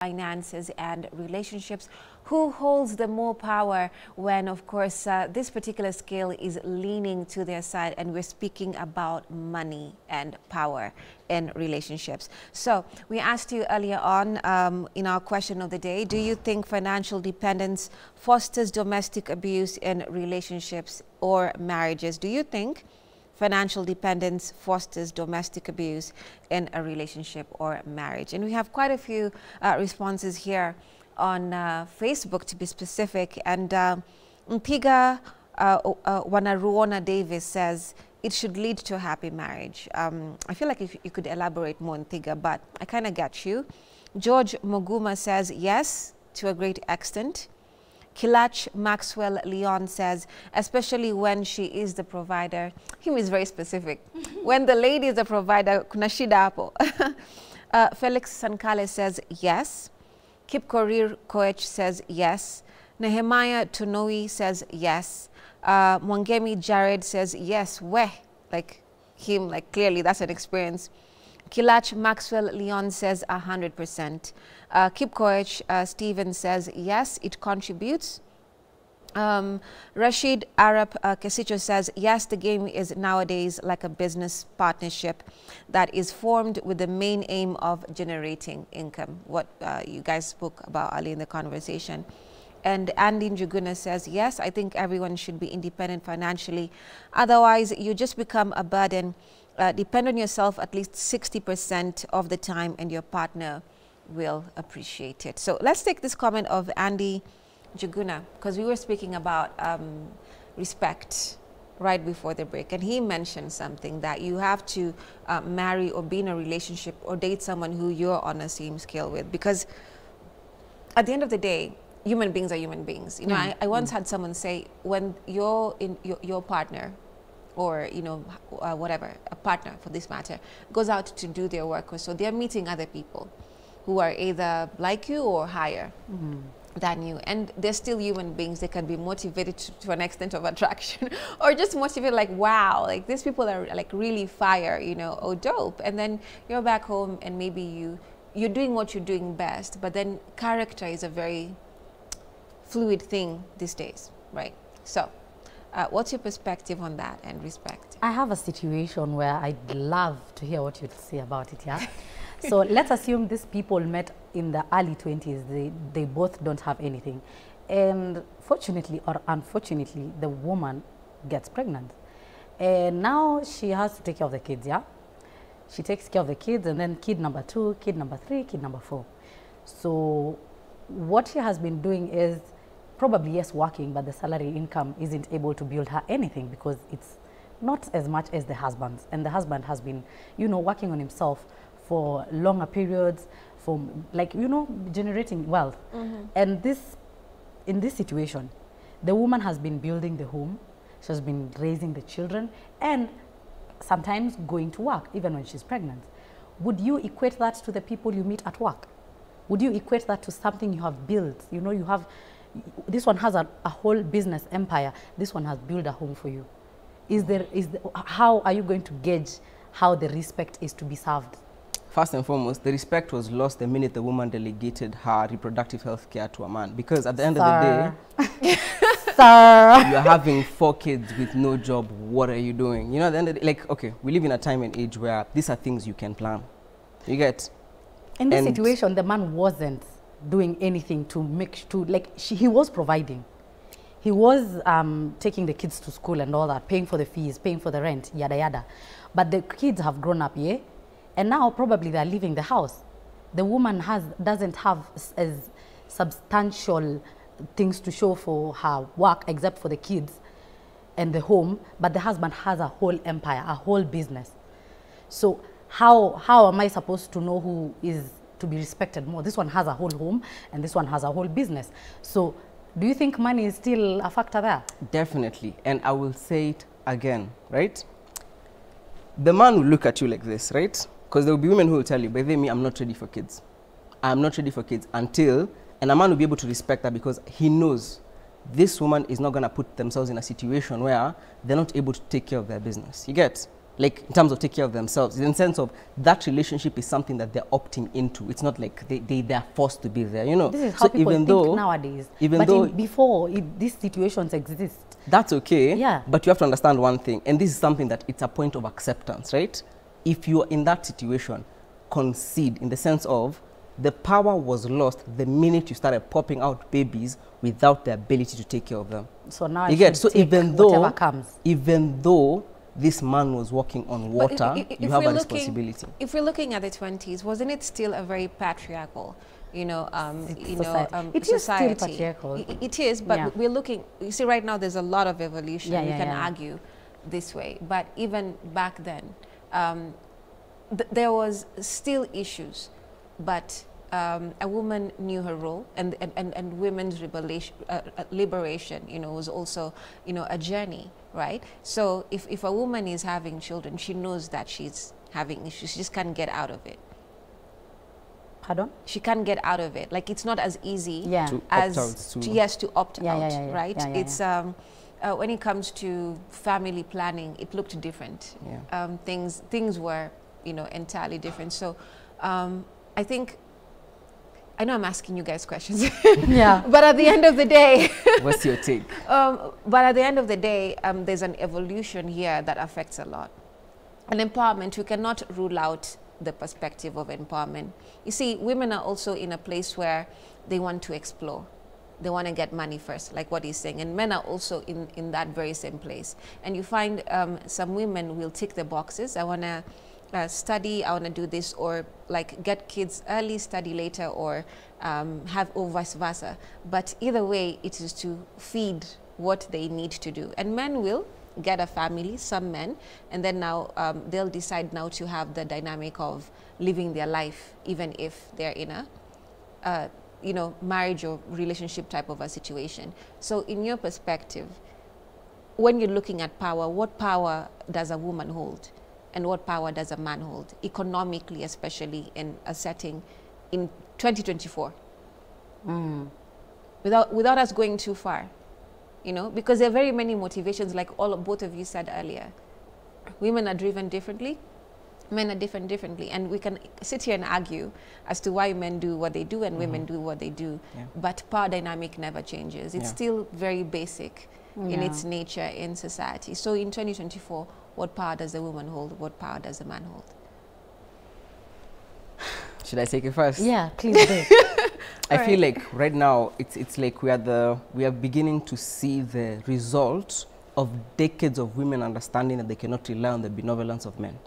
finances and relationships. Who holds the more power when, of course, this particular scale is leaning to their side, and we're speaking about money and power in relationships. So we asked you earlier on in our question of the day, do you think financial dependence fosters domestic abuse in relationships or marriages? Do you think financial dependence fosters domestic abuse in a relationship or marriage? And we have quite a few responses here on Facebook, to be specific. And Mpiga Wanaruona Davis says it should lead to a happy marriage. I feel like if you could elaborate more, Mpiga, but I kind of get you. George Moguma says yes, to a great extent. Kilach Maxwell Leon says, especially when she is the provider. Him is very specific. When the lady is the provider, kuna shida hapo. Felix Sankale says yes. Kip Korir Koech says yes. Nehemiah Tunoi says yes. Mwangemi Jared says yes. Like him, like clearly that's an experience. Kilach Maxwell Leon says 100%. Kip Koech Stephen says yes, it contributes. Rashid Arab Kesicho says yes, the game is nowadays like a business partnership that is formed with the main aim of generating income, what you guys spoke about earlier in the conversation. And Andy Njuguna says yes, I think everyone should be independent financially, otherwise you just become a burden. Depend on yourself at least 60% of the time, and your partner will appreciate it. So let's take this comment of Andy Juguna, because we were speaking about respect right before the break, and he mentioned something that you have to marry or be in a relationship or date someone who you're on the same scale with, because at the end of the day, human beings are human beings. You know, I once had someone say, when you're in your partner, or whatever, a partner for this matter, goes out to do their work, so they're meeting other people who are either like you or higher than you, and they're still human beings. They can be motivated to an extent of attraction or just motivated like, wow, like these people are like really fire, oh dope. And then you're back home and maybe you're doing what you're doing best, but then character is a very fluid thing these days, right? So what's your perspective on that and respect? I have a situation where I'd love to hear what you'd say about it, yeah? So let's assume these people met in the early 20s. They both don't have anything. And fortunately or unfortunately, the woman gets pregnant. And now she has to take care of the kids, yeah? She takes care of the kids, and then kid number 2, kid number 3, kid number 4. So what she has been doing is probably, yes, working, but the salary income isn't able to build her anything, because it's not as much as the husband's. And the husband has been, working on himself for longer periods, for generating wealth. And in this situation, the woman has been building the home, she has been raising the children, and sometimes going to work, even when she's pregnant. Would you equate that to the people you meet at work? Would you equate that to something you have built? This one has a whole business empire. This one has built a home for you. How are you going to gauge how the respect is to be served? First and foremost, the respect was lost the minute the woman delegated her reproductive health care to a man. Because at the end of the day, you're having 4 kids with no job. What are you doing? At the end of the day, okay, we live in a time and age where these are things you can plan. You get? In this situation, the man wasn't doing anything he was providing. He was taking the kids to school and all that, paying for the fees, paying for the rent, yada yada. But the kids have grown up, yeah? And now probably they're leaving the house. The woman doesn't have as substantial things to show for her work except for the kids and the home, but the husband has a whole empire, a whole business. So how am I supposed to know who is to be respected more? This one has a whole home and this one has a whole business. So do you think money is still a factor there? Definitely. And I will say it again, right? The man will look at you like this, right? Because there will be women who will tell you, by the way, I'm not ready for kids. I'm not ready for kids until, and a man will be able to respect that, because he knows this woman is not going to put themselves in a situation where they're not able to take care of their business. You get? like in terms of taking care of themselves, in the sense of that relationship is something that they're opting into. It's not like they're forced to be there, you know. This is how people think nowadays. But before, these situations exist. That's okay. Yeah. But you have to understand one thing, and this is something that it's a point of acceptance, right? If you're in that situation, concede in the sense of the power was lost the minute you started popping out babies without the ability to take care of them. So now you get, so even though comes. Even though this man was walking on water, you have a responsibility. If we're looking at the 20s, wasn't it still a very patriarchal, society? It is still patriarchal. It is, but we're looking. You see, right now there's a lot of evolution. We can argue this way, but even back then, there was still issues, but a woman knew her role, and women's liberation, was also, a journey, right? So if a woman is having children, she knows that she's having issues. She just can't get out of it. Pardon? She can't get out of it. Like, it's not as easy to opt out, right? It's when it comes to family planning, it looked different. Things were, entirely different. So I think, I know I'm asking you guys questions. But at the end of the day, what's your take? But at the end of the day, there's an evolution here that affects a lot. And empowerment, we cannot rule out the perspective of empowerment. You see, women are also in a place where they want to explore. They want to get money first, like what he's saying. And men are also in that very same place. And you find some women will tick the boxes. I want to study, I want to do this, or like get kids early, study later, or have, or vice versa. But either way, it is to feed what they need to do. And men will get a family, some men, and then now they'll decide now to have the dynamic of living their life, even if they're in a marriage or relationship type of a situation. So in your perspective, when you're looking at power, what power does a woman hold? And what power does a man hold, economically, especially in a setting in 2024? Without us going too far, because there are very many motivations, like both of you said earlier. Women are driven differently, men are different differently, and we can sit here and argue as to why men do what they do and women do what they do. But power dynamic never changes. It's still very basic in its nature in society. So in 2024, what power does a woman hold? What power does a man hold? Should I take it first? Yeah, please do. I feel like right now it's like we are beginning to see the result of decades of women understanding that they cannot rely on the benevolence of men.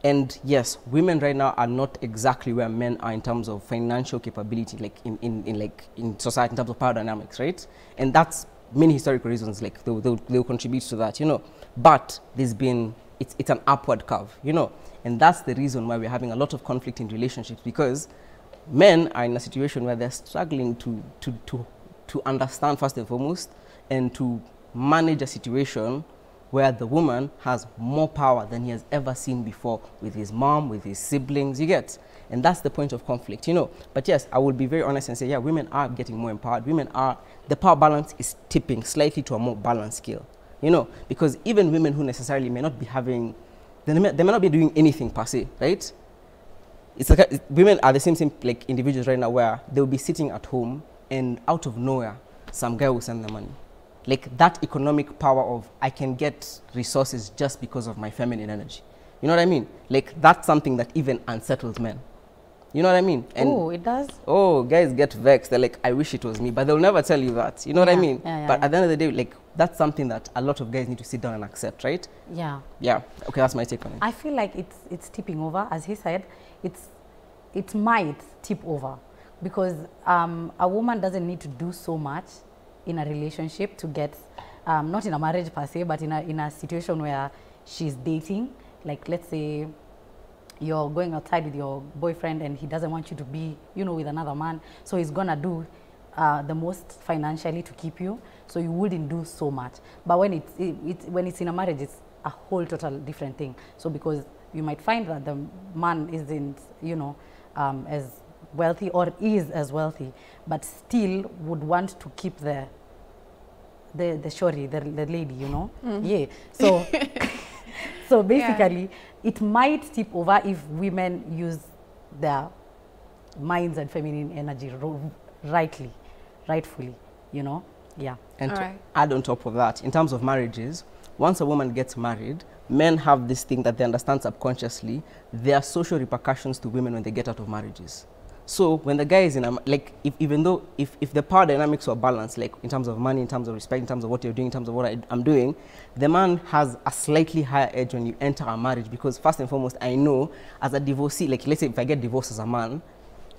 And yes, women right now are not exactly where men are in terms of financial capability, like in society, in terms of power dynamics, right? And that's many historical reasons, like they'll contribute to that, But there's been, it's an upward curve, And that's the reason why we're having a lot of conflict in relationships, because men are in a situation where they're struggling to understand, first and foremost, and to manage a situation where the woman has more power than he has ever seen before, with his mom, with his siblings, you get? And that's the point of conflict, But yes, I will be very honest and say, yeah, women are getting more empowered. The power balance is tipping slightly to a more balanced scale, Because even women who necessarily may not be having, they may not be doing anything per se, right? It's like women are the same like individuals right now, where they'll be sitting at home and out of nowhere, some guy will send them money. Like that economic power of, I can get resources just because of my feminine energy. You know what I mean? Like that's something that even unsettles men. You know what I mean? Oh, it does? Oh, guys get vexed. They're like, I wish it was me. But they'll never tell you that. You know what I mean? But at the end of the day, like, that's something that a lot of guys need to sit down and accept, right? Yeah. Yeah. Okay, that's my take on it. I feel like it's tipping over. As he said, it might tip over. Because a woman doesn't need to do so much in a relationship to get, not in a marriage per se, but in a situation where she's dating. Like, let's say you're going outside with your boyfriend and he doesn't want you to be, with another man. So he's gonna do the most financially to keep you. So you wouldn't do so much. But when it's in a marriage, it's a whole total different thing. So because you might find that the man isn't, as wealthy or is as wealthy, but still would want to keep the shorty, the lady, Yeah. So So basically, it might tip over if women use their minds and feminine energy rightfully, you know? Yeah. And to add on top of that, in terms of marriages, once a woman gets married, men have this thing that they understand subconsciously. There are social repercussions to women when they get out of marriages. So when the guy is in a, like, even though if the power dynamics are balanced, like in terms of money, in terms of respect, in terms of what you're doing, in terms of what I'm doing, the man has a slightly higher edge when you enter a marriage, because first and foremost, I know as a divorcee, like let's say if I get divorced as a man,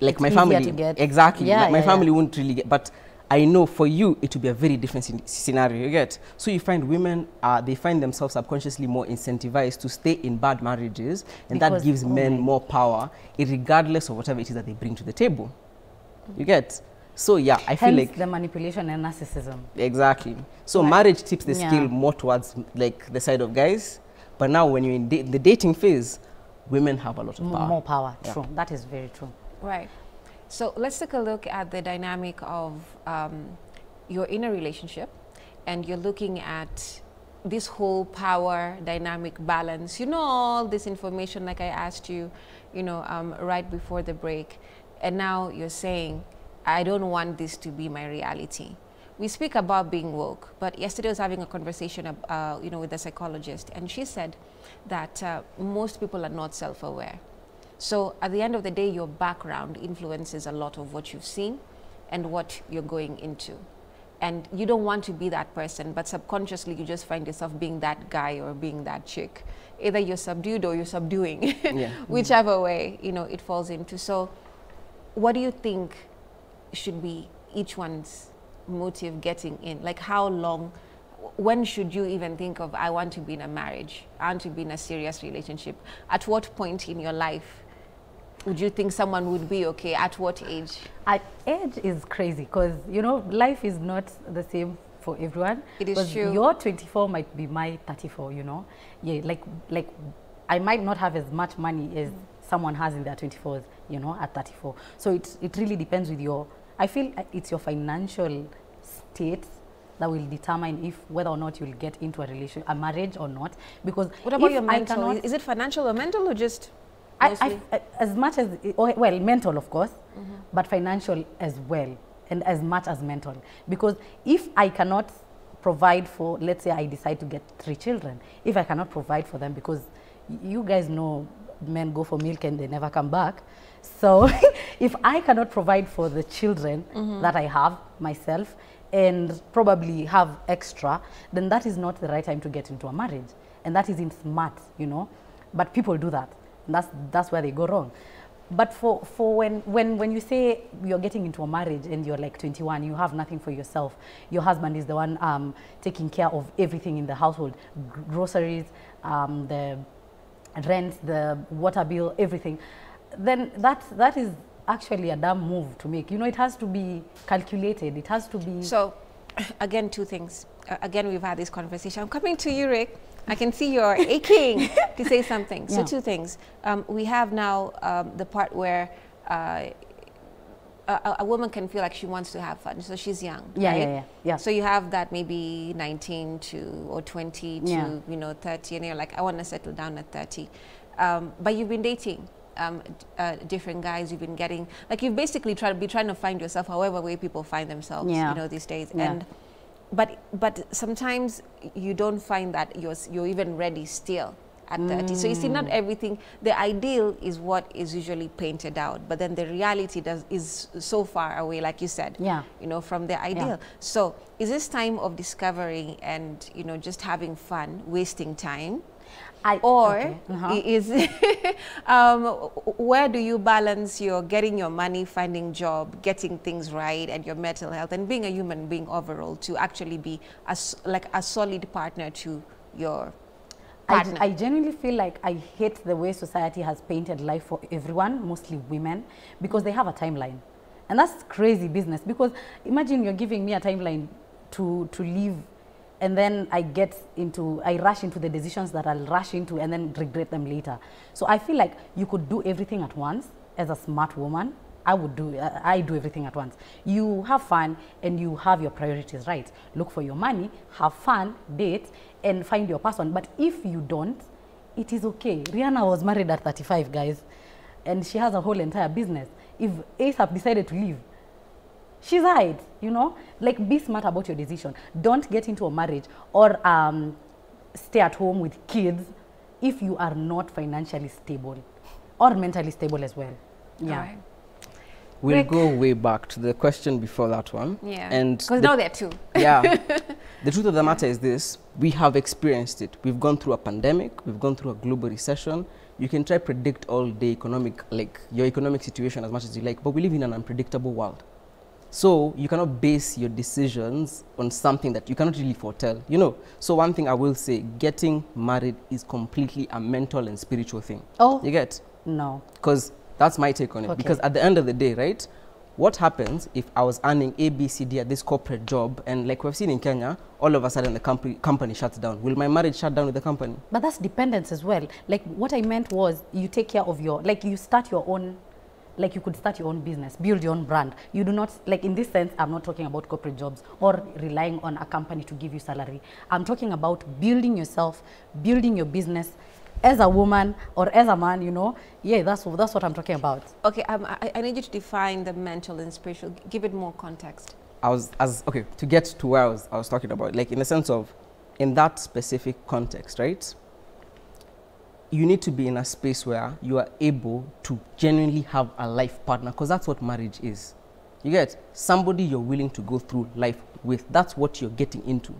like it's my family, exactly, yeah, my family won't really get, but I know for you, it will be a very different scenario, you get? So you find women, they find themselves subconsciously more incentivized to stay in bad marriages, and because that gives men more power, regardless of whatever it is that they bring to the table. You get? So yeah, I feel like the manipulation and narcissism. Exactly. So marriage tips the scale more towards like the side of guys, but now when you're in the dating phase, women have a lot of power. More power, true. That is very true. Right. So let's take a look at the dynamic of you're in a relationship and you're looking at this whole power dynamic balance. You know, all this information like I asked you, you know, right before the break. And now you're saying, I don't want this to be my reality. We speak about being woke, but yesterday I was having a conversation, you know, with a psychologist, and she said that most people are not self-aware. So at the end of the day, your background influences a lot of what you've seen and what you're going into. And you don't want to be that person, but subconsciously you just find yourself being that guy or being that chick. Either you're subdued or you're subduing, whichever way, you know, it falls into. So what do you think should be each one's motive getting in? Like how long, when should you even think of, I want to be in a marriage, I want to be in a serious relationship? At what point in your life would you think someone would be okay? At what age? At age is crazy because, you know, life is not the same for everyone. It is true. Your 24 might be my 34, you know? Yeah, like I might not have as much money as someone has in their 24s, you know, at 34. So it really depends with your, I feel it's your financial state that will determine if whether or not you'll get into a marriage or not. Because what about your mental? Is it financial or mental or just? As much as, well, mental of course, but financial as well, and as much as mental. Because if I cannot provide for, let's say I decide to get 3 children, if I cannot provide for them, because you guys know men go for milk and they never come back. So if I cannot provide for the children that I have myself and probably have extra, then that is not the right time to get into a marriage. And that isn't smart, you know, but people do that. That's where they go wrong. But for when you say you're getting into a marriage and you're like 21, you have nothing for yourself. Your husband is the one taking care of everything in the household, groceries, the rent, the water bill, everything. Then that is actually a dumb move to make. You know, it has to be calculated. It has to be. So, again, 2 things. Again, we've had this conversation. I'm coming to you, Rick. I can see you're aching to say something. So 2 things. We have now the part where a woman can feel like she wants to have fun. So she's young, right? Yeah. So you have that maybe 19 to or 20 to, you know, 30, and you're like, I want to settle down at 30. But you've been dating different guys. You've been getting, like, you've basically trying to find yourself however way people find themselves, you know, these days. And but sometimes you don't find that you're even ready still at 30. So you see, not everything, the ideal is what is usually painted out, but then the reality is so far away, like you said, you know, from the ideal. So is this time of discovering and, you know, just having fun, wasting time? Is where do you balance your getting your money, finding job, getting things right, and your mental health, and being a human being overall to actually be like a solid partner to your partner? I genuinely feel like I hate the way society has painted life for everyone, mostly women, because they have a timeline. And that's crazy business, because imagine you're giving me a timeline to live, and then I rush into the decisions that I'll rush into and then regret them later. So I feel like you could do everything at once. As a smart woman, I do everything at once. You have fun and you have your priorities right. Look for your money, have fun, date, and find your person. But if you don't, it is okay. Rihanna was married at 35, guys, and she has a whole entire business. If ASAP decided to leave, she's right, you know? Like, be smart about your decision. Don't get into a marriage or stay at home with kids if you are not financially stable or mentally stable as well. Yeah. All right. We'll Rick. go way back to the question before that one. Yeah. And Because now there are two. yeah. The truth of the matter is this: we have experienced it. We've gone through a pandemic. We've gone through a global recession. You can try predict all day your economic situation as much as you like, but we live in an unpredictable world. So you cannot base your decisions on something that you cannot really foretell, you know. So one thing I will say, getting married is completely a mental and spiritual thing. Oh. You get? No. Because that's my take on it. Okay. Because at the end of the day, right, what happens if I was earning A, B, C, D at this corporate job, and like we've seen in Kenya, all of a sudden the company shuts down? Will my marriage shut down with the company? But that's dependence as well. Like, what I meant was, you take care of your, like, you start your own, like, you could start your own business, build your own brand. You do not, like, in this sense, I'm not talking about corporate jobs or relying on a company to give you salary. I'm talking about building yourself, building your business as a woman or as a man, you know. Yeah, that's what I'm talking about. Okay, I need you to define the mental and spiritual. Give it more context. Okay, to get to where I was talking about, like in the sense of, in that specific context, right? You need to be in a space where you are able to genuinely have a life partner, because that's what marriage is. You get somebody you're willing to go through life with. That's what you're getting into,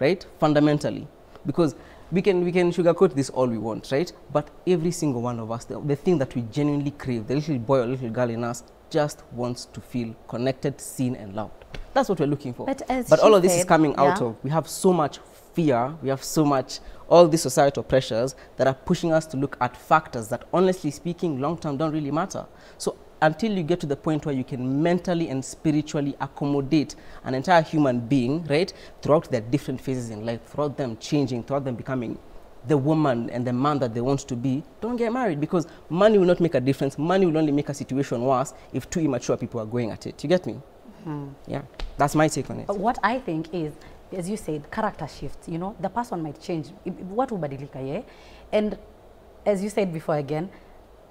right? Fundamentally, because we can sugarcoat this all we want, right? But every single one of us, the thing that we genuinely crave, the little boy or little girl in us, just wants to feel connected, seen, and loved. That's what we're looking for. But all of this is coming out of, we have so much fear, we have so much, all these societal pressures that are pushing us to look at factors that, honestly speaking, long-term don't really matter. So until you get to the point where you can mentally and spiritually accommodate an entire human being, right, throughout their different phases in life, throughout them changing, throughout them becoming the woman and the man that they want to be, don't get married, because money will not make a difference. Money will only make a situation worse if two immature people are going at it. You get me? Yeah, that's my take on it. What I think is, as you said, character shifts, you know, the person might change. What ubadilika, yeah? And as you said before again,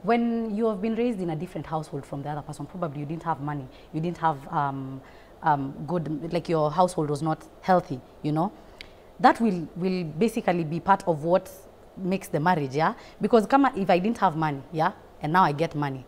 when you have been raised in a different household from the other person, probably you didn't have money, you didn't have good, like your household was not healthy, you know, that will basically be part of what makes the marriage, yeah? Because if I didn't have money, yeah, and now I get money,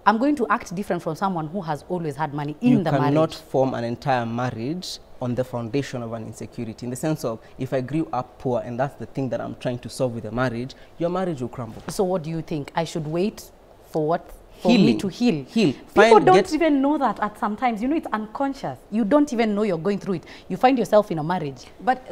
I'm going to act different from someone who has always had money in the marriage. You cannot form an entire marriage on the foundation of an insecurity, in the sense of, if I grew up poor and that's the thing that I'm trying to solve with a marriage, your marriage will crumble. So what do you think? I should wait for what? For Healing. me to heal. Heal. People don't even know that at sometimes. You know, it's unconscious. You don't even know you're going through it. You find yourself in a marriage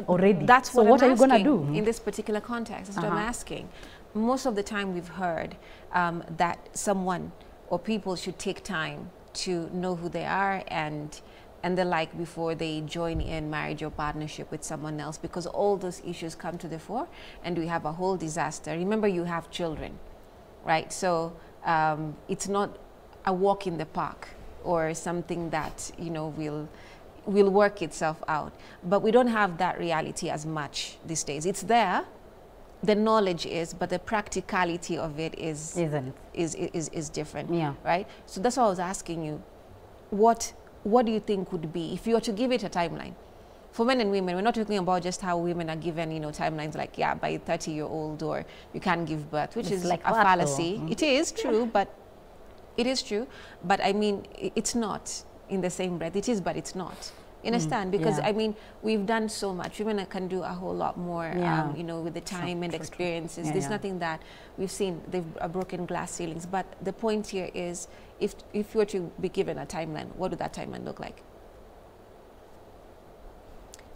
already. That's so what are you going to do? In this particular context, that's what I'm asking. Most of the time we've heard that someone or people should take time to know who they are and the like before they join in marriage or partnership with someone else, because all those issues come to the fore and we have a whole disaster. Remember, you have children, right? So it's not a walk in the park or something that, you know, will work itself out. But we don't have that reality as much these days. It's there, the knowledge is, but the practicality of it is different. Yeah. Right? So that's why I was asking you, what do you think would be, if you were to give it a timeline for men and women? We're not talking about just how women are given, you know, timelines like, yeah, by 30-year-old or you can't give birth, which is like a fallacy. It is true, but it is true. But I mean, it's not in the same breath. It is, but it's not. You understand? Because I mean, we've done so much. Women can do a whole lot more, you know, with the time and experiences. Yeah, There's nothing that we've seen. They've broken glass ceilings. But the point here is, if you were to be given a timeline, what would that timeline look like?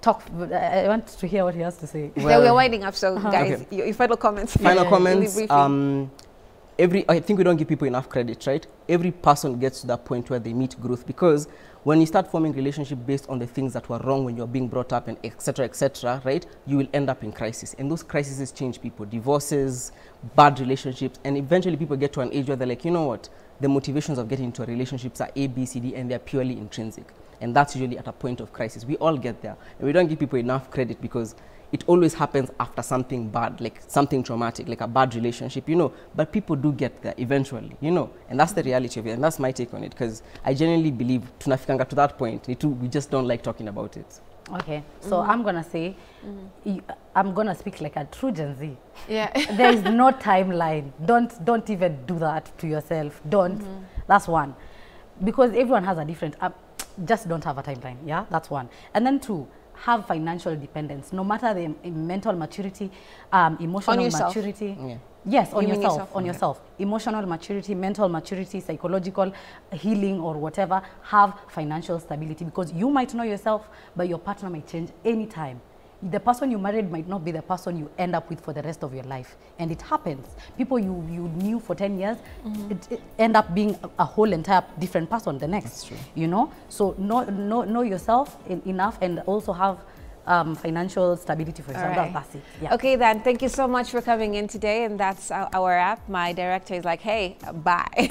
I want to hear what he has to say. Well, we're winding up, so guys, your final comments. Final comments. I think we don't give people enough credit, right? Every person gets to that point where they meet growth, because when you start forming relationship based on the things that were wrong when you're being brought up and etc., right, you will end up in crisis. And those crises change people, divorces, bad relationships, and eventually people get to an age where they're like, you know what, the motivations of getting into relationships are A, B, C, D, and they're purely intrinsic. And that's usually at a point of crisis. We all get there. And we don't give people enough credit, because it always happens after something bad, like something traumatic, like a bad relationship, you know. But people do get there eventually, you know. And that's the reality of it. And that's my take on it. Because I genuinely believe tunafikanga to that point, we just don't like talking about it. Okay, so I'm gonna say, I'm gonna speak like a true Gen Z. Yeah. There is no timeline. Don't even do that to yourself. Don't. That's one, because everyone has a different. Just don't have a timeline. Yeah, that's one. And then two, have financial independence. No matter the mental maturity, emotional maturity. Yeah. Yes, on yourself, on yourself. Emotional maturity, mental maturity, psychological healing or whatever, have financial stability, because you might know yourself, but your partner might change anytime. The person you married might not be the person you end up with for the rest of your life. And it happens. People you knew for 10 years, it end up being a whole entire different person the next. That's true. You know? So know yourself enough, and also have financial stability for yourself. Right. That's it. Yeah. Okay, then, thank you so much for coming in today, and that's our app. My director is like, hey, bye.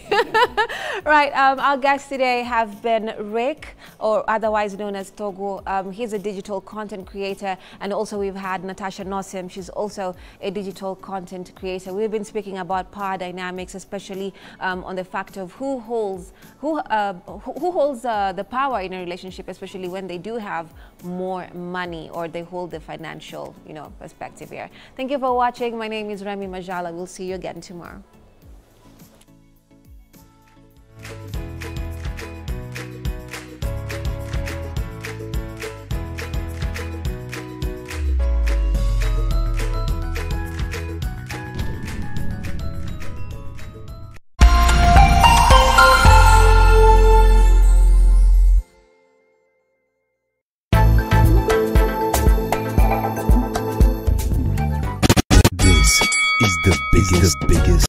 Right, our guests today have been Rick, or otherwise known as Togo. He's a digital content creator, and also we've had Natasha Nosim. She's also a digital content creator. We've been speaking about power dynamics, especially on the fact of who holds the power in a relationship, especially when they do have more money or they hold the financial, perspective here. Thank you for watching. My name is Remy Majala. We'll see you again tomorrow.